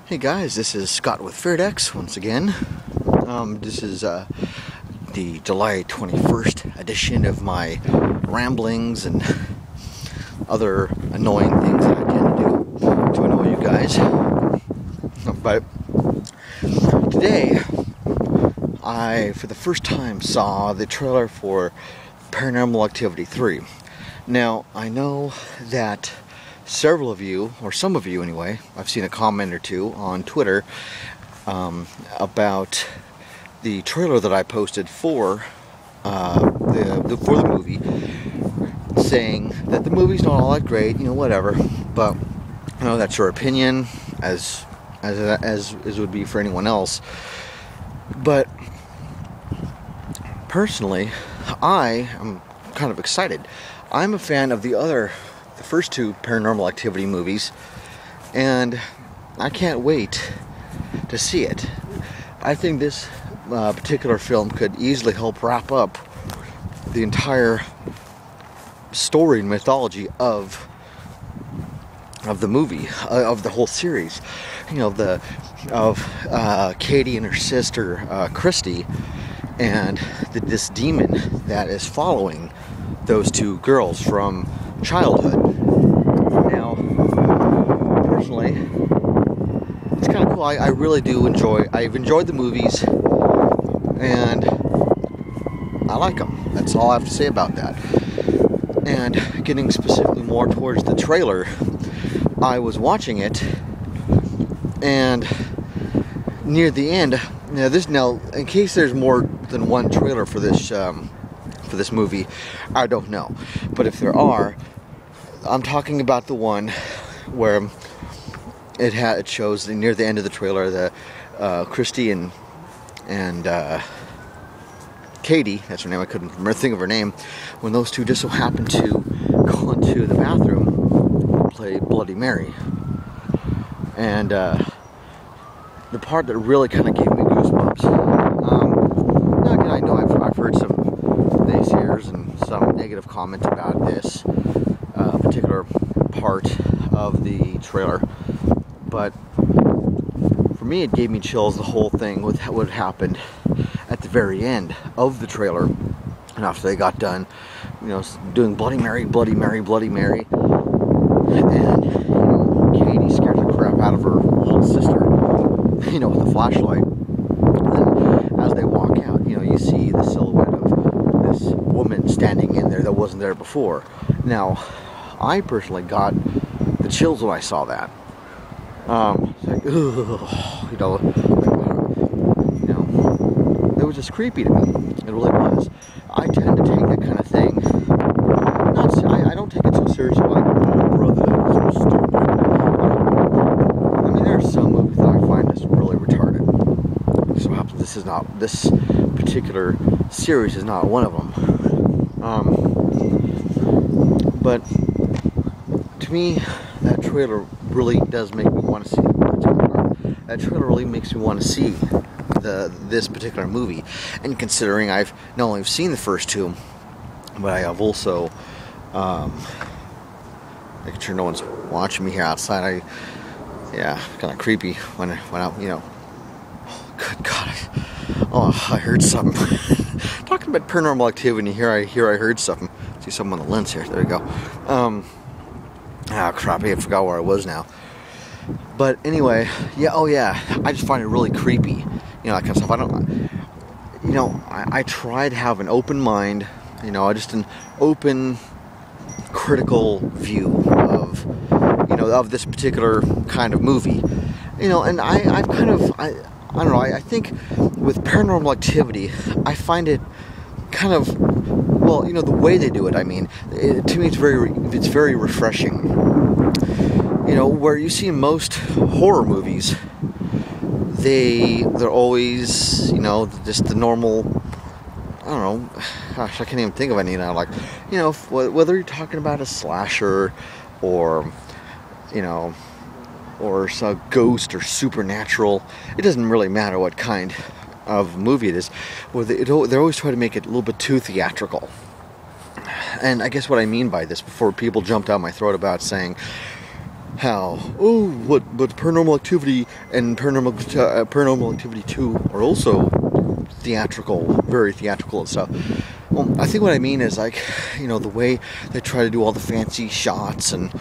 Hey guys, this is Scott with Fairdex once again. This is the July 21st edition of my ramblings and other annoying things that I tend to do to annoy you guys. But today, I, for the first time, saw the trailer for Paranormal Activity 3. Now, I know that several of you, or some of you anyway, I've seen a comment or two on Twitter about the trailer that I posted for the movie, saying that the movie's not all that great, whatever. But that's your opinion, as it would be for anyone else. But personally, I am kind of excited. I'm a fan of the first two Paranormal Activity movies, and I can't wait to see it. I think this particular film could easily help wrap up the entire story and mythology of the movie, of the whole series. Of Katie and her sister Christy, and this demon that is following those two girls from childhood. Now, personally, it's kind of cool. I really do I've enjoyed the movies, and I like them. That's all I have to say about that. And getting specifically more towards the trailer, I was watching it, and near the end, now in case there's more than one trailer for this movie, I don't know. But if there are, I'm talking about the one where it shows near the end of the trailer the Christy and Katie, that's her name, I couldn't think of her name, when those two just so happened to go into the bathroom and play Bloody Mary. And the part that really kind of gave me goosebumps. Now again, I know I've heard some naysayers and some negative comments about this particular part of the trailer, but for me, it gave me chills, the whole thing with what happened at the very end of the trailer. And after they got done, doing Bloody Mary, Bloody Mary, Bloody Mary, and Katie scared the crap out of her little sister, with the flashlight. And then as they walk out, you see the silhouette of this woman standing in there that wasn't there before. Now, I personally got the chills when I saw that. It's like, ugh, it was just creepy to me. It really was. I tend to take that kind of thing. I don't take it so seriously. Like, oh, brother, that was so stupid. I mean, there are some movies that I find just really retarded. So this particular series is not one of them. But to me, that trailer really does make me want to see it. That trailer really makes me want to see this particular movie. And considering I've not only seen the first two, but I have also making sure no one's watching me here outside. Kind of creepy when I went out. Oh, good God! I heard something. Talking about Paranormal Activity, here I heard something. See something on the lens here. There we go. Crap! I forgot where I was now. But anyway, I just find it really creepy. That kind of stuff. I try to have an open mind. Just an open, critical view of this particular kind of movie. And I don't know. I think with Paranormal Activity, I find it kind of, the way they do it. I mean, to me, it's very refreshing. Where you see most horror movies, they're always, just the normal. I don't know. Gosh, I can't even think of any now. Like, whether you're talking about a slasher, or or a ghost or supernatural, it doesn't really matter what kind of movie it is. Well, they always try to make it a little bit too theatrical. And I guess what I mean by this, before people jumped down my throat about saying how, oh, but Paranormal Activity and Paranormal Activity 2 are also theatrical, very theatrical and stuff. Well, I think what I mean is, like, you know, the way they try to do all the fancy shots and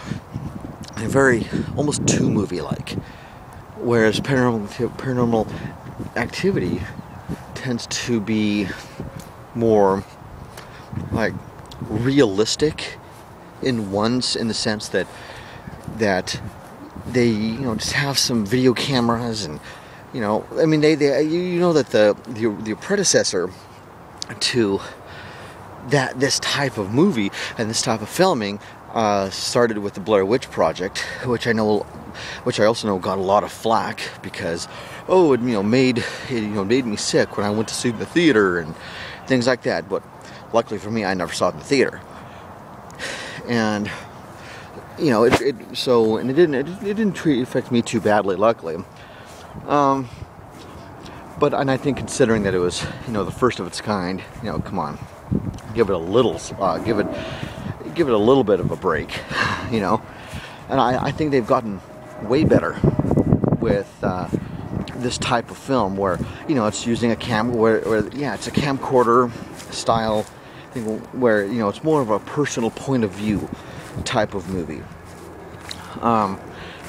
very, almost too movie-like. Whereas Paranormal Activity tends to be more, like, realistic in the sense that they, you know, just have some video cameras, and, you know, I mean, they you know that the predecessor to this type of movie and this type of filming started with the Blair Witch Project, which I also know got a lot of flack because, oh, it, you know, made me sick when I went to see it in the theater and things like that. But luckily for me, I never saw it in the theater, and, you know, it didn't affect me too badly, luckily. But I think, considering that it was, you know, the first of its kind, you know, come on, give it a little bit of a break, you know. And I think they've gotten way better with this type of film, where, you know, it's using a it's a camcorder style thing, where, you know, it's more of a personal point of view type of movie.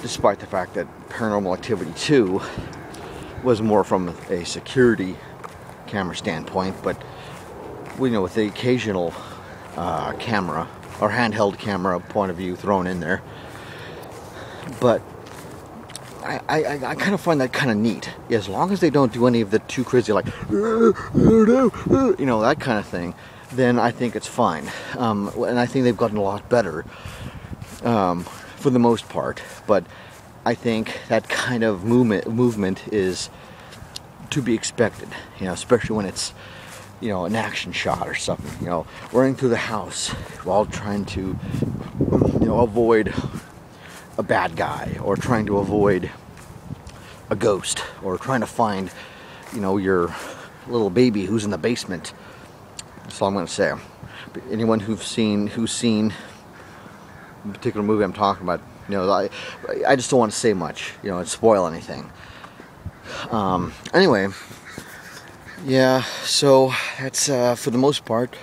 Despite the fact that Paranormal Activity 2 was more from a security camera standpoint, but, you know, with the occasional camera or handheld camera point of view thrown in there. But I kind of find that kind of neat. As long as they don't do any of the too crazy, like, you know, that kind of thing, then I think it's fine. And I think they've gotten a lot better for the most part. But I think that kind of movement is to be expected, you know, especially when it's, you know, an action shot or something, you know, running through the house while trying to, you know, avoid a bad guy, or trying to avoid a ghost, or trying to find, you know, your little baby who's in the basement. That's all I'm going to say. But anyone who's seen the particular movie I'm talking about, you know, I just don't want to say much, you know, and spoil anything. Anyway, yeah, so that's for the most part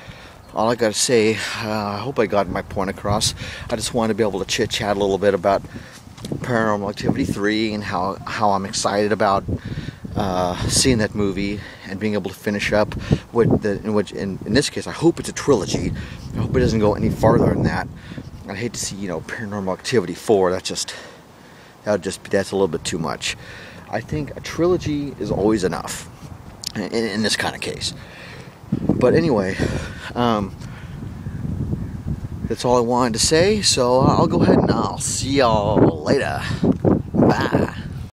all I got to say. I hope I got my point across. I just wanted to be able to chit-chat a little bit about Paranormal Activity 3 and how I'm excited about seeing that movie and being able to finish up with in this case, I hope it's a trilogy. I hope it doesn't go any farther than that. I'd hate to see, you know, Paranormal Activity 4. That's a little bit too much. I think a trilogy is always enough in this kind of case. But anyway, that's all I wanted to say. So I'll go ahead and I'll see y'all later. Bye.